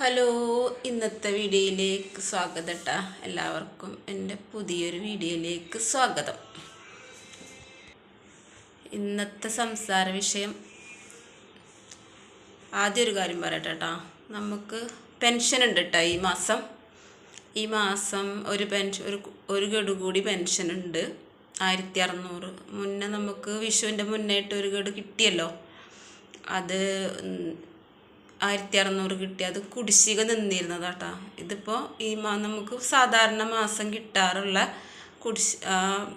Hello, ഇന്നത്തെ വീഡിയോയിലേക്ക് സ്വാഗതം ട്ടാ. എല്ലാവർക്കും എൻ്റെ പുതിയൊരു വീഡിയോയിലേക്ക് സ്വാഗതം. ഇന്നത്തെ സംസാര വിഷയം, ആദ്യം ഒരു കാര്യം പറയട്ടെ കേട്ടോ. നമുക്ക് പെൻഷൻ ഉണ്ട് കേട്ടോ. ഈ മാസം ഒരു ഗഡു കൂടി പെൻഷൻ ഉണ്ട്. 1600. മുന്നേ നമുക്ക് വിഷുവിൻ്റെ മുന്നേയിട്ട് ഒരു ഗഡു കിട്ടിയല്ലോ. അത് 1600 കിട്ടി. അത് കുടിശ്ശിക നിന്നിരുന്നതാട്ടോ. ഇതിപ്പോൾ നമുക്ക് സാധാരണ മാസം കിട്ടാറുള്ള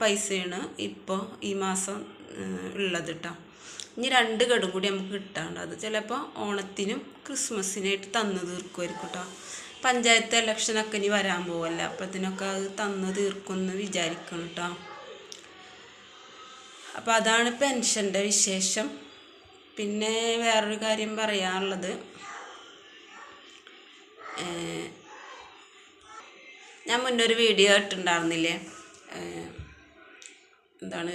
പൈസയാണ് ഇപ്പോൾ ഈ മാസം ഉള്ളത് കേട്ടോ. ഇനി 2 ഗഡും കൂടി നമുക്ക് കിട്ടാണ്ട്. അത് ചിലപ്പോൾ ഓണത്തിനും ക്രിസ്മസിനായിട്ട് തന്നു തീർക്കുമായിരിക്കും കേട്ടോ. പഞ്ചായത്ത് ഇലക്ഷനൊക്കെ ഇനി വരാൻ പോവല്ല. അപ്പോഴത്തേനൊക്കെ അത് തന്നു തീർക്കുമെന്ന് വിചാരിക്കണം കേട്ടോ. അപ്പോൾ അതാണ് പെൻഷൻ്റെ വിശേഷം. പിന്നെ വേറൊരു കാര്യം പറയാനുള്ളത്, ഞാൻ മുന്നൊരു വീഡിയോ ഇട്ടുണ്ടായിരുന്നില്ലേ, എന്താണ്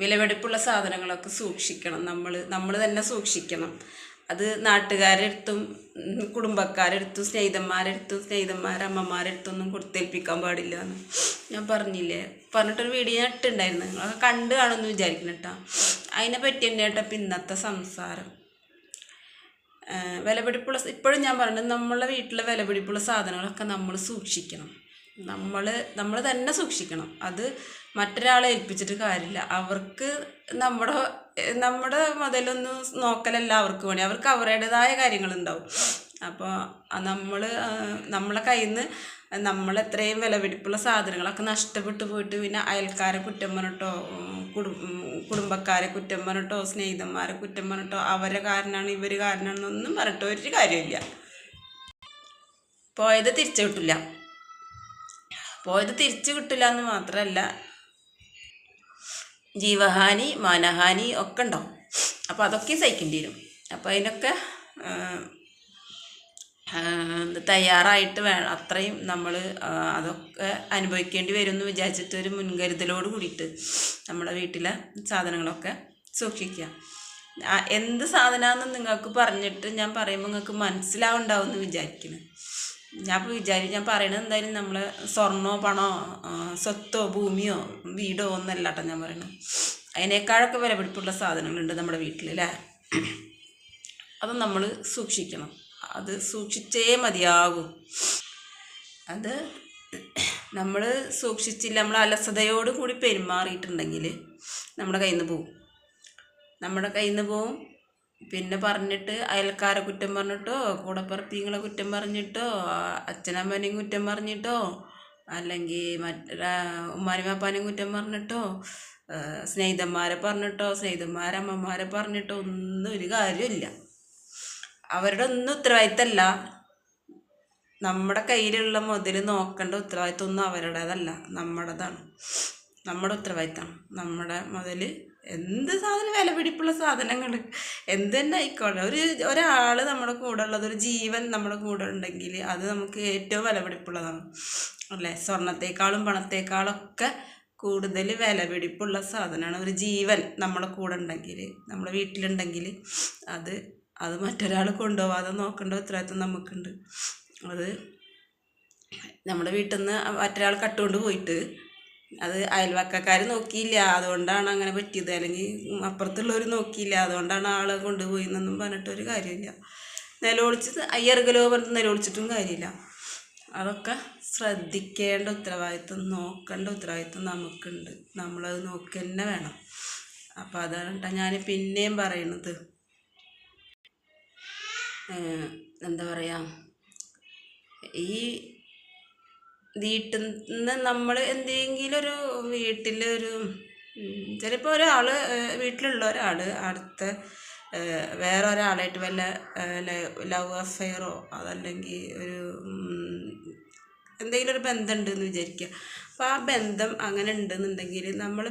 വിലപിടിപ്പുള്ള സാധനങ്ങളൊക്കെ സൂക്ഷിക്കണം, നമ്മൾ തന്നെ സൂക്ഷിക്കണം. അത് നാട്ടുകാരെടുത്തും കുടുംബക്കാരെടുത്തും അമ്മമാരെടുത്തൊന്നും കൊടുത്തേൽപ്പിക്കാൻ പാടില്ല എന്ന് ഞാൻ പറഞ്ഞിട്ടൊരു വീഡിയോ ഞാൻ ഇട്ടുണ്ടായിരുന്നു. നിങ്ങളൊക്കെ കണ്ടു കാണുമെന്ന് വിചാരിക്കണം കേട്ടോ. അതിനെ പറ്റി തന്നെ കേട്ടോ ഇപ്പം ഇന്നത്തെ സംസാരം. ഇപ്പോഴും ഞാൻ പറഞ്ഞത്, നമ്മളെ വീട്ടിലെ വിലപിടിപ്പുള്ള സാധനങ്ങളൊക്കെ നമ്മൾ സൂക്ഷിക്കണം. നമ്മൾ തന്നെ സൂക്ഷിക്കണം. അത് മറ്റൊരാളെ ഏൽപ്പിച്ചിട്ട് കാര്യമില്ല. അവർക്ക് നമ്മുടെ മുതലൊന്നും നോക്കലല്ല അവർക്ക് വേണ്ടി. അവർക്ക് അവരുടേതായ കാര്യങ്ങളുണ്ടാവും. അപ്പോൾ നമ്മളെ കയ്യിൽ നിന്ന് നമ്മളെത്രയും വിലപിടിപ്പുള്ള സാധനങ്ങളൊക്കെ നഷ്ടപ്പെട്ടു പോയിട്ട് പിന്നെ അയൽക്കാരെ കുറ്റം പറഞ്ഞിട്ടോ, കുടുംബക്കാരെ കുറ്റം പറഞ്ഞിട്ടോ, സ്നേഹിതന്മാരെ കുറ്റം പറഞ്ഞിട്ടോ, അവരെ കാരണമാണ് ഇവർ കാരണമാണെന്നൊന്നും പറഞ്ഞിട്ടോ ഒരു കാര്യമില്ല. പോയത് തിരിച്ചു കിട്ടില്ല എന്ന് മാത്രമല്ല, ജീവഹാനി മാനഹാനി ഒക്കെ ഉണ്ടാവും. അപ്പോൾ അതൊക്കെ സഹിക്കേണ്ടി വരും. അപ്പോൾ അതിനൊക്കെ തയ്യാറായിട്ട് വേണം. അത്രയും നമ്മൾ അതൊക്കെ അനുഭവിക്കേണ്ടി വരും എന്ന് വിചാരിച്ചിട്ട് ഒരു മുൻകരുതലോട് കൂടിയിട്ട് നമ്മുടെ വീട്ടിലെ സാധനങ്ങളൊക്കെ സൂക്ഷിക്കുക. എന്ത് സാധനമാണെന്ന് നിങ്ങൾക്ക് പറഞ്ഞിട്ട് ഞാൻ പറയുമ്പോൾ നിങ്ങൾക്ക് മനസ്സിലാവുണ്ടാവും എന്ന് വിചാരിക്കുന്നു. ഞാൻ പറയണത് എന്തായാലും നമ്മൾ സ്വർണ്ണമോ പണമോ സ്വത്തോ ഭൂമിയോ വീടോ ഒന്നല്ല കേട്ടോ ഞാൻ പറയണത്. അതിനേക്കാളൊക്കെ വിലപിടിപ്പുള്ള സാധനങ്ങളുണ്ട് നമ്മുടെ വീട്ടിൽ അല്ലേ. അത് നമ്മൾ സൂക്ഷിക്കണം. അത് സൂക്ഷിച്ചേ മതിയാകും. അത് നമ്മൾ സൂക്ഷിച്ചില്ല, നമ്മൾ അലസതയോട് കൂടി പെരുമാറിയിട്ടുണ്ടെങ്കിൽ നമ്മുടെ കയ്യിൽ നിന്ന് പോവും. പിന്നെ പറഞ്ഞിട്ട് അയൽക്കാരെ കുറ്റം പറഞ്ഞിട്ടോ, കൂടപ്പിറപ്പിങ്ങളെ കുറ്റം പറഞ്ഞിട്ടോ, അച്ഛനമ്മനെയും കുറ്റം പറഞ്ഞിട്ടോ, അല്ലെങ്കിൽ ഉമ്മാനും പാപ്പാനെയും കുറ്റം പറഞ്ഞിട്ടോ, അമ്മമാരെ പറഞ്ഞിട്ടോ ഒന്നും ഒരു കാര്യമില്ല. അവരുടെ ഒന്നും ഉത്തരവാദിത്തമല്ല. നമ്മുടെ കയ്യിലുള്ള മുതൽ നോക്കേണ്ട ഉത്തരവാദിത്തം ഒന്നും അവരുടേതല്ല, നമ്മുടേതാണ്. നമ്മുടെ ഉത്തരവാദിത്തമാണ് നമ്മുടെ മുതൽ. എന്ത് സാധനം വിലപിടിപ്പുള്ള സാധനങ്ങൾ എന്ത് തന്നെ ആയിക്കോട്ടെ, ഒരാൾ നമ്മുടെ കൂടെ ഉള്ളത്, ഒരു ജീവൻ നമ്മുടെ കൂടെ ഉണ്ടെങ്കിൽ അത് നമുക്ക് ഏറ്റവും വിലപിടിപ്പുള്ളതാണ് അല്ലേ. സ്വർണത്തേക്കാളും പണത്തേക്കാളൊക്കെ കൂടുതൽ വിലപിടിപ്പുള്ള സാധനമാണ് ഒരു ജീവൻ നമ്മുടെ കൂടെ ഉണ്ടെങ്കിൽ, നമ്മുടെ വീട്ടിലുണ്ടെങ്കിൽ. അത് മറ്റൊരാൾ കൊണ്ടുപോകാതെ നോക്കേണ്ട ഉത്തരവാദിത്വം നമുക്കുണ്ട്. അത് നമ്മുടെ വീട്ടിൽ നിന്ന് മറ്റൊരാൾ കട്ടുകൊണ്ട് പോയിട്ട് അത് അയൽവക്കക്കാർ നോക്കിയില്ല, അതുകൊണ്ടാണ് അങ്ങനെ പറ്റിയത്, അല്ലെങ്കിൽ അപ്പുറത്തുള്ളവർ നോക്കിയില്ല, അതുകൊണ്ടാണ് ആളെ കൊണ്ടുപോയി എന്നൊന്നും പറഞ്ഞിട്ടൊരു കാര്യമില്ല. അയ്യറുകലോ പറഞ്ഞിട്ട് നിലവിളിച്ചിട്ടും കാര്യമില്ല. അതൊക്കെ ശ്രദ്ധിക്കേണ്ട ഉത്തരവാദിത്വം, നോക്കേണ്ട ഉത്തരവാദിത്വം നമുക്കുണ്ട്. നമ്മളത് നോക്കി തന്നെ വേണം. അപ്പോൾ അതാണ് ഞാൻ പിന്നെയും പറയുന്നത്. എന്താ പറയുക, ഈ വീട്ടിൽ നിന്ന് നമ്മൾ എന്തെങ്കിലും ഒരു ചിലപ്പോൾ വീട്ടിലുള്ള ഒരാൾ അടുത്ത വേറെ ഒരാളായിട്ട് വല്ല ലവ് അഫെയറോ അതല്ലെങ്കിൽ എന്തെങ്കിലും ഒരു ബന്ധം ഉണ്ടെന്ന് വിചാരിക്കുക. അപ്പോൾ ആ ബന്ധം അങ്ങനെ ഉണ്ടെന്നുണ്ടെങ്കിൽ നമ്മൾ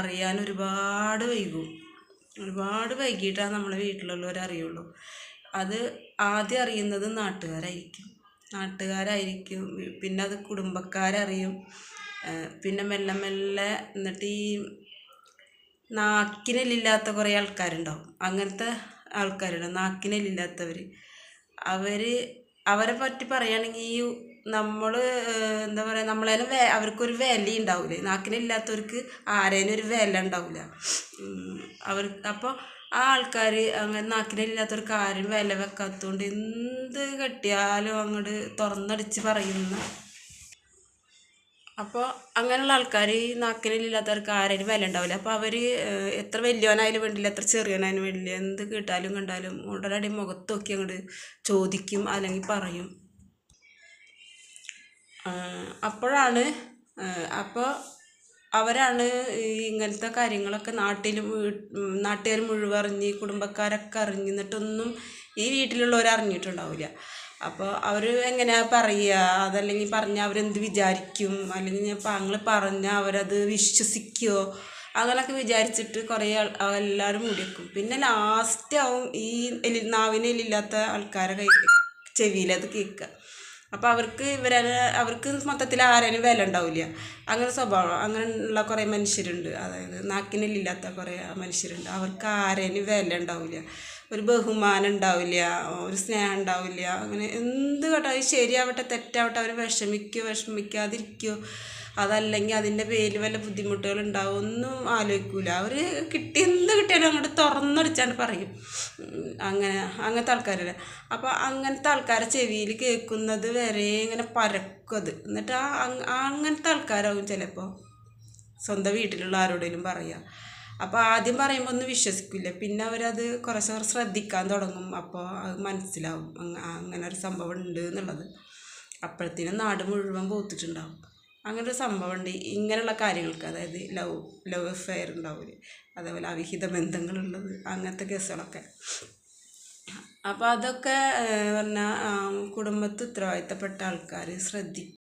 അറിയാൻ ഒരുപാട് വൈകിട്ടാണ് നമ്മളെ വീട്ടിലുള്ളവർ അറിയുള്ളൂ. അത് ആദ്യം അറിയുന്നത് നാട്ടുകാരായിരിക്കും, പിന്നെ അത് കുടുംബക്കാരറിയും, പിന്നെ മെല്ലെ മെല്ലെ. എന്നിട്ട് ഈ നാക്കിനെല്ലില്ലാത്ത കുറേ ആൾക്കാരുണ്ടാവും. അങ്ങനത്തെ ആൾക്കാരുണ്ടാവും, നാക്കിനെല്ലില്ലാത്തവർ. അവർ അവരെ പറ്റി പറയുകയാണെങ്കിൽ ഈ നമ്മൾ എന്താ പറയുക നമ്മളേലും അവർക്കൊരു വില ഉണ്ടാവില്ലേ, നാക്കിനില്ലാത്തവർക്ക് ആരേനും ഒരു വില ഉണ്ടാവില്ല. അവർ അപ്പോൾ ആ ആൾക്കാർ അങ്ങനെ നാക്കിനില്ലാത്തവർക്ക് ആരും വില വെക്കാത്തതുകൊണ്ട് എന്ത് കെട്ടിയാലും അങ്ങോട്ട് തുറന്നടിച്ച് പറയുന്ന. അപ്പോൾ അങ്ങനെയുള്ള ആൾക്കാർ ഈ നാക്കിനില്ലാത്തവർക്ക് ആരും വില ഉണ്ടാവില്ല. അപ്പോൾ അവർ എത്ര വലിയവനായാലും വേണ്ടില്ല, എത്ര ചെറിയവനായാലും വേണ്ടില്ല, എന്ത് കേട്ടാലും കണ്ടാലും ഉടനടി മുഖത്ത് നോക്കി അങ്ങോട്ട് ചോദിക്കും അല്ലെങ്കിൽ പറയും. അപ്പോഴാണ് അപ്പോൾ അവരാണ് ഇങ്ങനത്തെ കാര്യങ്ങളൊക്കെ നാട്ടുകാർ മുഴുവൻ അറിഞ്ഞ് കുടുംബക്കാരൊക്കെ അറിഞ്ഞ് എന്നിട്ടൊന്നും ഈ വീട്ടിലുള്ളവർ അറിഞ്ഞിട്ടുണ്ടാവില്ല. അപ്പോൾ അവർ എങ്ങനെയാ പറയുക, അതല്ലെങ്കിൽ പറഞ്ഞാൽ അവരെന്ത് വിചാരിക്കും, അല്ലെങ്കിൽ ഞങ്ങൾ പറഞ്ഞാൽ അവരത് വിശ്വസിക്കുമോ, അങ്ങനെയൊക്കെ വിചാരിച്ചിട്ട് കുറേ എല്ലാവരും മുടിവെക്കും. പിന്നെ ലാസ്റ്റ് ആവും ഈ നാവിനെല്ലില്ലാത്ത ആൾക്കാരെ ചെവിയിലത് കേൾക്കുക. അപ്പോൾ അവർക്ക് മൊത്തത്തിൽ ആരേനും വില ഉണ്ടാവില്ല. അങ്ങനെ സ്വഭാവം അങ്ങനെയുള്ള കുറേ മനുഷ്യരുണ്ട്, അതായത് നാക്കിനെല്ലില്ലാത്ത കുറേ മനുഷ്യരുണ്ട്. അവർക്ക് ആരേനും വില ഉണ്ടാവില്ല, ഒരു ബഹുമാനം ഉണ്ടാവില്ല, ഒരു സ്നേഹം ഉണ്ടാവില്ല. അങ്ങനെ എന്ത് കേട്ടാലും ശരിയാവട്ടെ തെറ്റാവട്ടെ അവർ വിഷമിക്കാതിരിക്കുകയോ അതല്ലെങ്കിൽ അതിൻ്റെ പേരിൽ വല്ല ബുദ്ധിമുട്ടുകളുണ്ടാവും ഒന്നും ആലോചിക്കൂല. അവർ എന്ത് കിട്ടിയാലും അങ്ങോട്ട് തുറന്നടിച്ചാണ് പറയും. അങ്ങനത്തെ ആൾക്കാരല്ലേ. അപ്പോൾ അങ്ങനത്തെ ആൾക്കാരെ ചെവിയിൽ കേൾക്കുന്നത് വരെ ഇങ്ങനെ പരക്കും അത്. എന്നിട്ട് അങ്ങനത്തെ ആൾക്കാരാവും ചിലപ്പോൾ സ്വന്തം വീട്ടിലുള്ള ആരോടെങ്കിലും പറയുക. അപ്പോൾ ആദ്യം പറയുമ്പോൾ ഒന്നും വിശ്വസിക്കില്ല, പിന്നെ അവരത് കുറച്ച് ശ്രദ്ധിക്കാൻ തുടങ്ങും. അപ്പോൾ അത് മനസ്സിലാവും അങ്ങനെ ഒരു സംഭവം ഉണ്ട് എന്നുള്ളത്. അപ്പോഴത്തേനും നാട് മുഴുവൻ പോത്തിട്ടുണ്ടാവും. അങ്ങനെ ഒരു സംഭവം ഉണ്ട് ഇങ്ങനെയുള്ള കാര്യങ്ങൾക്ക്, അതായത് ലവ് അഫെയർ ഉണ്ടാവില്ലേ, അതേപോലെ അവിഹിത ബന്ധങ്ങളുള്ളത്, അങ്ങനത്തെ കേസുകളൊക്കെ. അപ്പോൾ അതൊക്കെ പറഞ്ഞാൽ കുടുംബത്തിൽ ഉത്തരവാദിത്തപ്പെട്ട ആൾക്കാർ ശ്രദ്ധിക്കും.